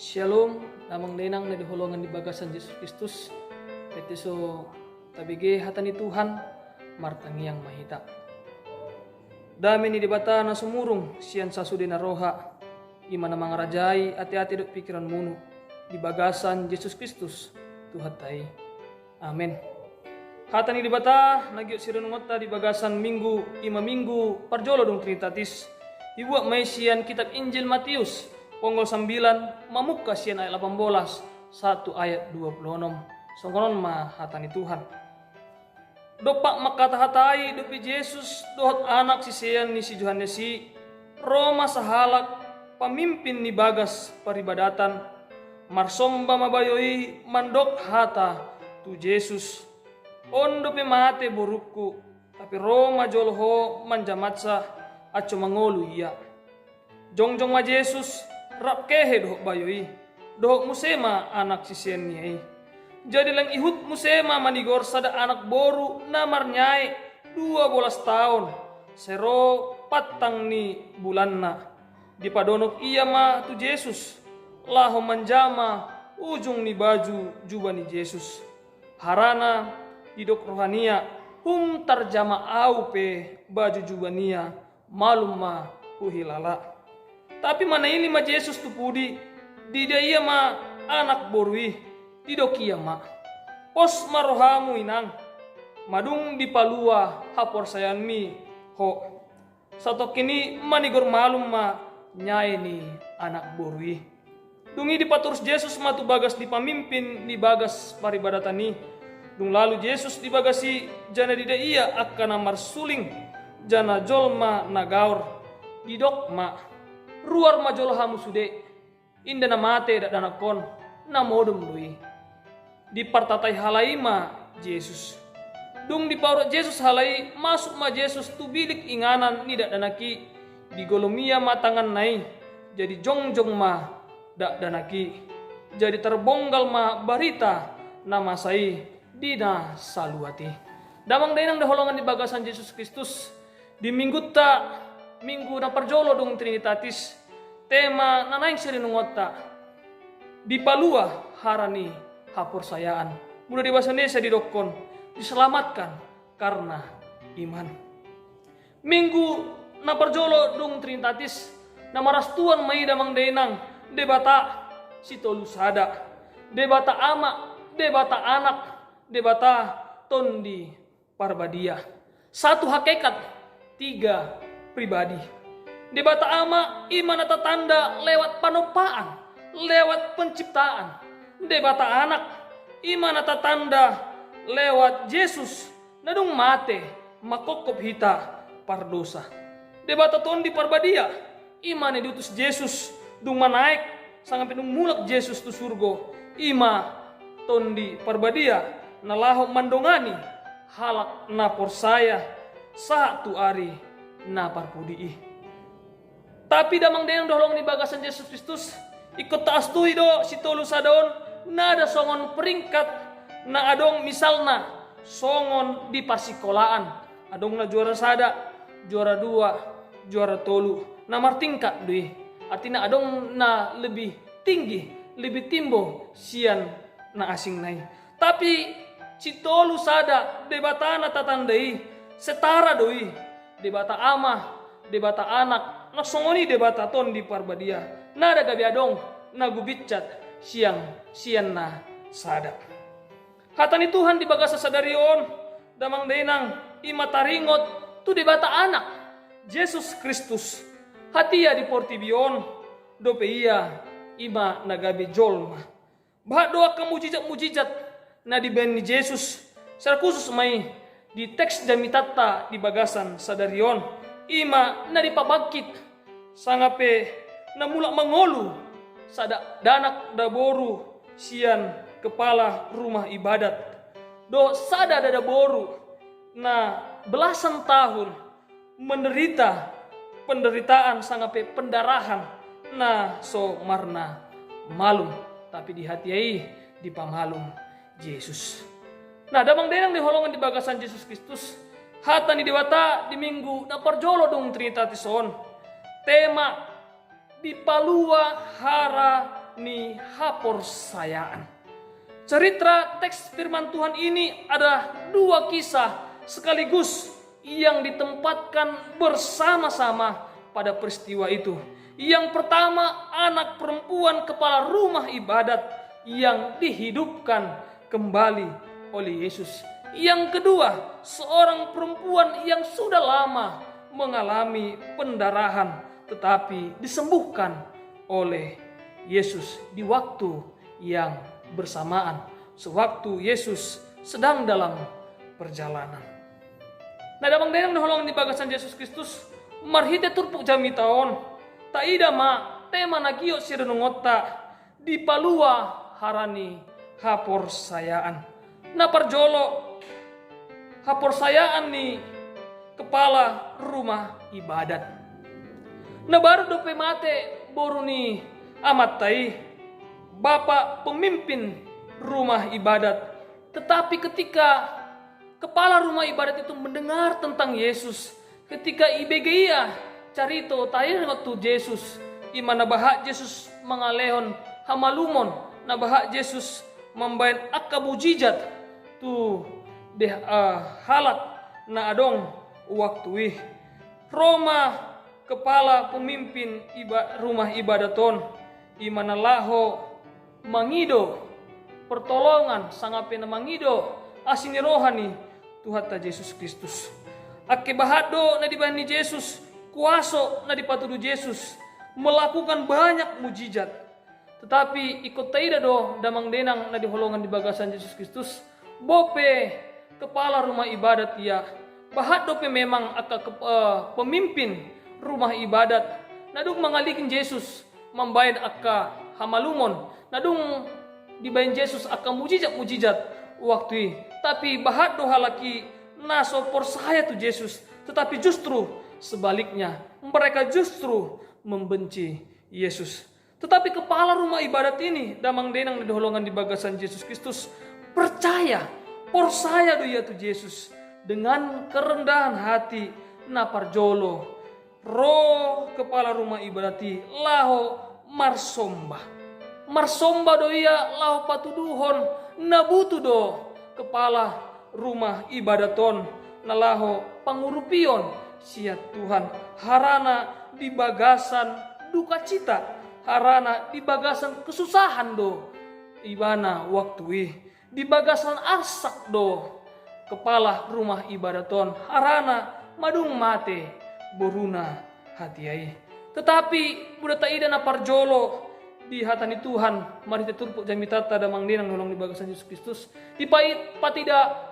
Shalom, namang denang na dihulungan di bagasan Yesus Kristus. Petiso tabige hatani Tuhan, martangiang mahita. Dami ni dibata na sumurong, siyan sasude na roha. Ima na mga rajay, ati-ati dot pikiran muno. Di bagasan Yesus Kristus, Tuhan tay. Amen. Hatani dibata, nagyo sirunungot di bagasan minggu, minggu, parjolo dong Trinitatis. Ibuak may siyan kitab Injil Matius, Ponggol 9, mamukka siyan ayat 18, 1 ayat 26. Songkonon hatani Tuhan. Dopak makatahatai dopi Yesus dohot anak si siyan ni si Johannes si Roma sahalak pamimpin ni bagas paribadatan marsomba mabayoi mandok hata tu Yesus on dopi mate burukku tapi Roma jolho manjamatsa aco mangolu iya jongjong ma Yesus rap kehe dohok bayoi dohok musema anak si siyan ni jadi lang ihut musema manigor sada anak boru namar nyai 12 tahun sero patang ni bulanna dipadonok iya ma tu Yesus laho manjama ujung ni baju juba ni Yesus harana didok rohania hum tarjama au pe baju jubania malum ma uhilala tapi mana ini ma Yesus tu pudi di dia iya ma anak borui didokia ma pos marohamu inang madung di palua hapor sayan mi ho satu kini manigor malum ma nyai ni anak borui dungi di paturus Yesus matu bagas di pamimpin di bagas paribadatan ni dung lalu Yesus di bagasi jana dida iya akan amar suling jana jolma nagaur didok ma ruar ma jolhamu sude inda na mate dak danakon na modum lui di partatai halaima Yesus dung di paurat Yesus halai masuk ma Yesus tu bilik inganan ni dak danaki di golomia matangan nai jadi jongjong ma dak danaki jadi terbonggal ma barita nama sai dina saluati damang dainang daholongan di bagasan Yesus Kristus di minggu na parjolo dong Trinitatis tema nanaing sirinungotta di palua harani hapor sayaan mudah dewasa Indonesia didokon diselamatkan karena iman minggu na parjolo dong Trinitatis na marastuan mai damang dainang debata si tolu sada debata ama debata anak debata tondi parbadia satu hakikat tiga pribadi debata ama iman atau tanda lewat panopaan lewat penciptaan debata anak iman atau tanda lewat Yesus nadung mate makokop hita pardosa debata tondi parbadia iman yang diutus Yesus dung manaik sangat penung mulak Yesus tu surgo ima tondi parbadia nalaho mandongani halak napor saya satu hari napar pudi tapi damang deyang dohlong ni bagasan Yesus Kristus ikut taas tu do si tolu sadaon nada songon peringkat na adong misalna songon di pasikolaan adong na juara sada juara dua juara tolu namar tingkat dui artinya adong na lebih tinggi lebih timbo sian na asing nai tapi si tolu sada debatana tatandai setara doi debata ama debata anak na songoni debata ton di parbadia nada gabi adong na gubicat siang na sada hatani Tuhan di bagasa sadarion damang dainang imataringot tu debata anak Yesus Kristus hatia di portibion dope iya ima nagabi jolma bah doa kemujizat na di ben ni Yesus secara khusus mai di teks jamitata di bagasan sadarion ima na dipabagkit sangape na mulak mangolu sada danak daboru sian kepala rumah ibadat do sada dadaboru na belasan tahun menderita penderitaan sangape pendarahan na so marna malum tapi di hatiai di pamalum Yesus nah damang denang diholongan di bagasan Yesus Kristus hata ni dewata di minggu na parjolo dong Trinitatis on tema di palua hara ni haporsayaan. Cerita teks firman Tuhan ini ada dua kisah sekaligus yang ditempatkan bersama-sama pada peristiwa itu. Yang pertama, anak perempuan kepala rumah ibadat yang dihidupkan kembali oleh Yesus. Yang kedua, seorang perempuan yang sudah lama mengalami pendarahan tetapi disembuhkan oleh Yesus di waktu yang bersamaan, sewaktu Yesus sedang dalam perjalanan. Nah, damang denang naholong di bagasan Yesus Kristus marhite turpuk jami taon taida ma tema nagio sirenungotta di palua harani haporsayaan. Na parjolo haporsayaan ni kepala rumah ibadat. Na baru dope mate boru ni amat tai bapak pemimpin rumah ibadat. Tetapi ketika kepala rumah ibadat itu mendengar tentang Yesus, ketika IBGIA carito tayo waktu Yesus, imana bahak Yesus mengalehon hamalumon, na bahak Yesus membayan akabujijat tu deh halak na adong waktu Roma kepala pemimpin rumah ibadaton imana laho mangido pertolongan sangape na mangido asini rohani Tuhan ta Yesus Kristus. Ake bahado na dibani Yesus, kuaso na dipatudu Yesus melakukan banyak mujizat. Tetapi ikut taida do damang denang na diholongan di bagasan Yesus Kristus, bope kepala rumah ibadat ia bahado pe memang aka pemimpin rumah ibadat nadung mangalikin Yesus membayar aka hamalumon nadung dibayin Yesus aka mujizat waktu tapi bahado halaki naso persaya tu Yesus, tetapi justru sebaliknya mereka justru membenci Yesus. Tetapi kepala rumah ibadat ini damang denang di holongan di bagasan Yesus Kristus percaya persaya do ya tu Yesus dengan kerendahan hati naparjolo roh kepala rumah ibadati laho marsomba do ia laho patuduhon nabutu do kepala rumah ibadaton nalaho pangurupion sia Tuhan harana di bagasan duka cita, harana di bagasan kesusahan do ibana waktu di bagasan arsak do kepala rumah ibadaton harana madung mate boruna hatiai. Tetapi budak taida na parjolo di hatani Tuhan mari turpuk jamitata damang denang nolong di bagasan Yesus Kristus dipait patida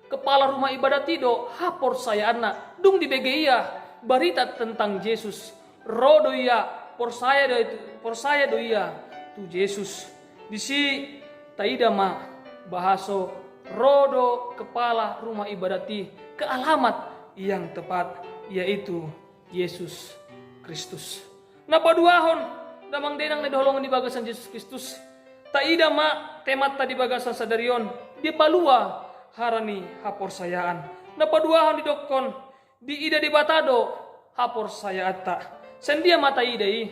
kepala rumah ibadat itu hapor saya anak dung di BGIA berita tentang Yesus rodo ia persaya do ia tu Yesus di si taida ma bahaso rodo kepala rumah ibadati ke alamat yang tepat yaitu Yesus Kristus. Napa duahon damang denang na diholongan di bagasan Yesus Kristus taida ma temat tadi bagasan sadarion di palua harani haporsayaan. Napaduahan di dokon di ida di batado haporsayaata. Sendia mata idai.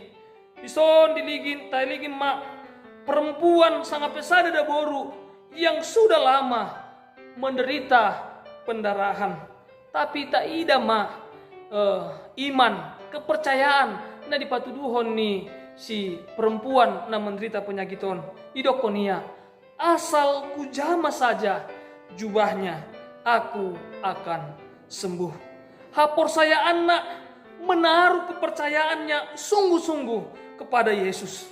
Ison diligin tailigin ma perempuan sangat pesada da boru yang sudah lama menderita pendarahan. Tapi tak ida ma iman kepercayaan na dipatuduhon ni si perempuan na menderita penyakiton idokonia asal kujama saja jubahnya aku akan sembuh. Hapor saya anak menaruh kepercayaannya sungguh-sungguh kepada Yesus.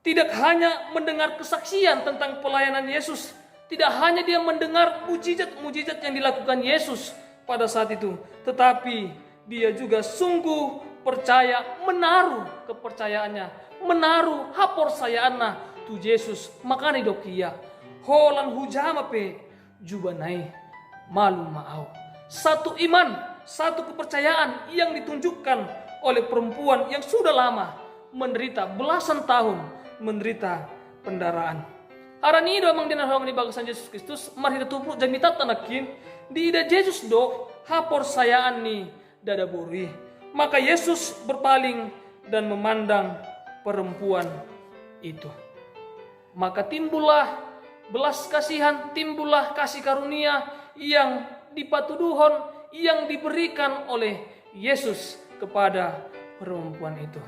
Tidak hanya mendengar kesaksian tentang pelayanan Yesus, tidak hanya dia mendengar mujizat-mujizat yang dilakukan Yesus pada saat itu, tetapi dia juga sungguh percaya menaruh kepercayaannya, menaruh hapor saya anak tu Yesus makani dokia. Holan hujama pe jubanai malu maau. Satu iman, satu kepercayaan yang ditunjukkan oleh perempuan yang sudah lama menderita belasan tahun menderita pendarahan. Arani do amang dinahong ni bagasan Yesus Kristus marhita tupu jamita tanakin di ida Yesus do hapor sayaan ni dada buri. Maka Yesus berpaling dan memandang perempuan itu. Maka timbullah belas kasihan, timbullah kasih karunia yang dipatuduhon, yang diberikan oleh Yesus kepada perempuan itu.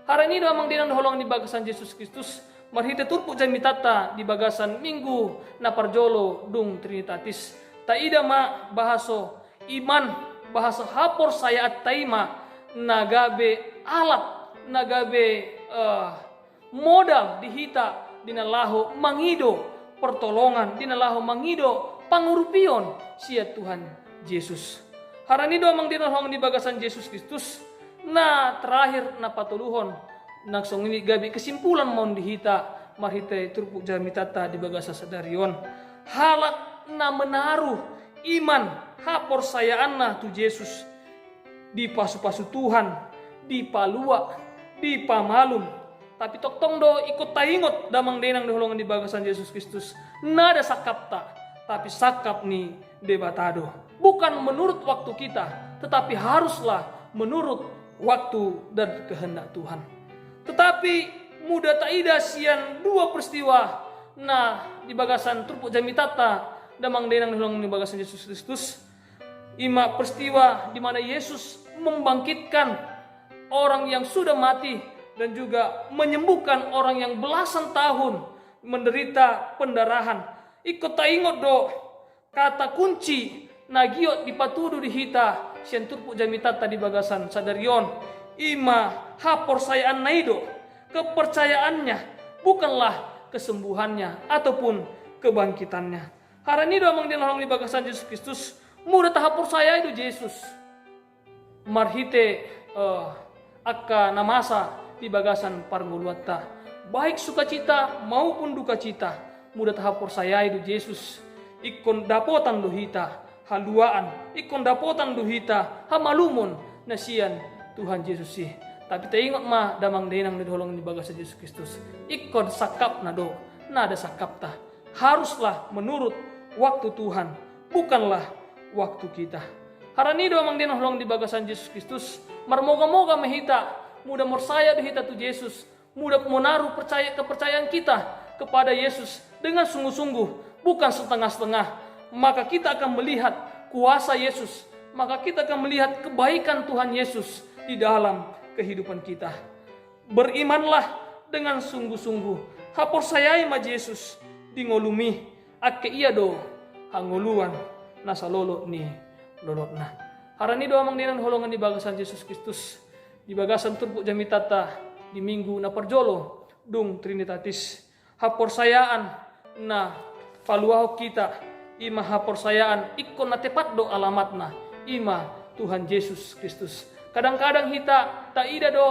Hari ini doa mangdinan holong di bagasan Yesus Kristus, marhite turpu jami tata di bagasan minggu na parjolo dung trinitatis. Taida ma bahaso iman, bahasa hapor saya at taima nagabe alat, nagabe modal dihita dinalahu mangido pertolongan, dinalahu mangido pangurupion sia Tuhan Yesus. Harani doa mangdinan holong di bagasan Yesus Kristus. Nah terakhir na patuluhon nangsong ini gabi kesimpulan mon dihita marhite turpuk jami tata di bagasa sadarion halak na menaruh iman hapor sayaan na tu Yesus di pasu-pasu Tuhan, di palua, di pamalum. Tapi toktong do ikut taingot damang denang diholongan di bagasan Yesus Kristus. Nada sakapta, tapi sakap ni debatado. Bukan menurut waktu kita, tetapi haruslah menurut waktu dan kehendak Tuhan. Tetapi muda taida sian dua peristiwa. Nah di bagasan turpuk jami tata damang denang diholongan di bagasan Yesus Kristus. Ima peristiwa di mana Yesus membangkitkan orang yang sudah mati dan juga menyembuhkan orang yang belasan tahun menderita pendarahan. Ikut taingot do kata kunci nagiot dipatudu dihita sian turpuk jami tata di bagasan sadarion ima hapor sayaan naido, kepercayaannya bukanlah kesembuhannya ataupun kebangkitannya. Harani doa mangdinan di bagasan Yesus Kristus mudah tahapur saya itu Yesus marhite akka namasa di bagasan parnguluatta baik sukacita maupun duka cita mudah tahapur saya itu Yesus ikon dapotan duhita haluaan ikon dapotan duhita hamalumon nasian Tuhan Yesus sih. Tapi ingat mah damang denang diholong di bagasan Yesus Kristus ikon sakap nado nada sakapta haruslah menurut waktu Tuhan bukanlah waktu kita. Harani doa mangdinan holong di bagasan Yesus Kristus marmoga-moga mehita mudah morsaya dihita tu Yesus mudah menaruh kepercayaan kita kepada Yesus dengan sungguh-sungguh bukan setengah-setengah. Maka kita akan melihat kuasa Yesus, maka kita akan melihat kebaikan Tuhan Yesus di dalam kehidupan kita. Berimanlah dengan sungguh-sungguh hapor sayai ma Yesus dingolumi ake iya do hangoluan nasa lolo ni lolot na. Harani doa mangdinan holongan di bagasan Yesus Kristus di bagasan turpuk jami tata di minggu na parjolo dung trinitatis hapor sayaan na paluaho kita ima hapor sayaan ikon na tepat do alamatna ima Tuhan Yesus Kristus. Kadang-kadang kita tak ida do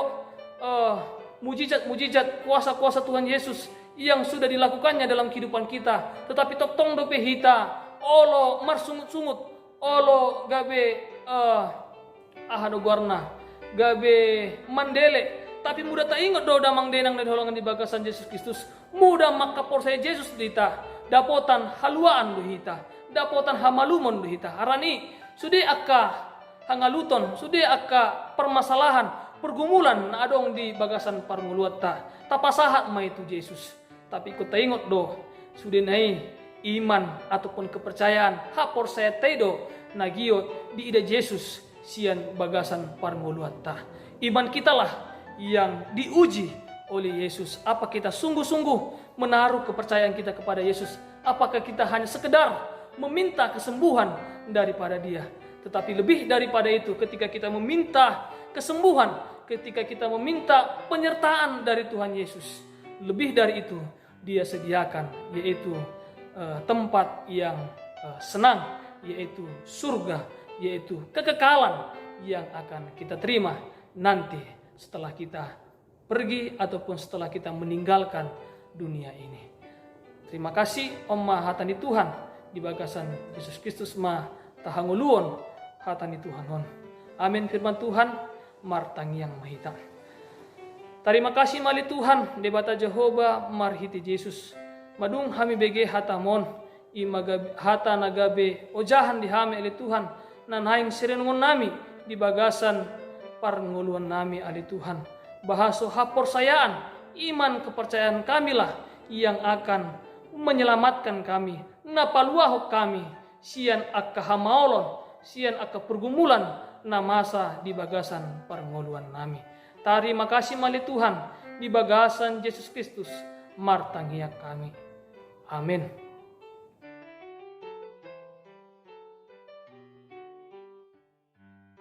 mujizat kuasa-kuasa Tuhan Yesus yang sudah dilakukannya dalam kehidupan kita, tetapi toktong do hita olo marsungut-sungut olo gabe ahado guarna gabe mandele tapi mudah tak ingat do damang denang dan holongan di bagasan Yesus Kristus mudah maka por saya Yesus dita dapotan haluaan do hita dapotan hamalumon do hita harani sudi akka hangaluton sudi akka permasalahan pergumulan na adong di bagasan parnguluatta tapasahat ma itu Yesus tapi ikut ingat do sudi nai iman ataupun kepercayaan hapor saya tedo nagiot di ida Yesus sian bagasan parnguluatta. Iman kitalah yang diuji oleh Yesus. Apa kita sungguh-sungguh menaruh kepercayaan kita kepada Yesus? Apakah kita hanya sekedar meminta kesembuhan daripada Dia? Tetapi lebih daripada itu, ketika kita meminta kesembuhan, ketika kita meminta penyertaan dari Tuhan Yesus, lebih dari itu Dia sediakan, yaitu tempat yang senang, yaitu surga, yaitu kekekalan yang akan kita terima nanti setelah kita pergi ataupun setelah kita meninggalkan dunia ini. Terima kasih Om hatani Tuhan di bagasan Yesus Kristus ma tahanguluon hatani Tuhan on. Amin firman Tuhan martangiang mahita. Terima kasih mali Tuhan debata Jehovah marhiti Yesus. Madung hami bege hatamon hata nagabe ojahan di hami ali Tuhan nan haing sirenungon nami di bagasan parnguluan nami ali Tuhan bahaso haporsayaan iman kepercayaan kamilah yang akan menyelamatkan kami, napaluahok kami, sian akka hamaolon, sian akka pergumulan, na masa di bagasan perngoluan nami. Terima kasih mali Tuhan, di bagasan Yesus Kristus, martangiak kami. Amin.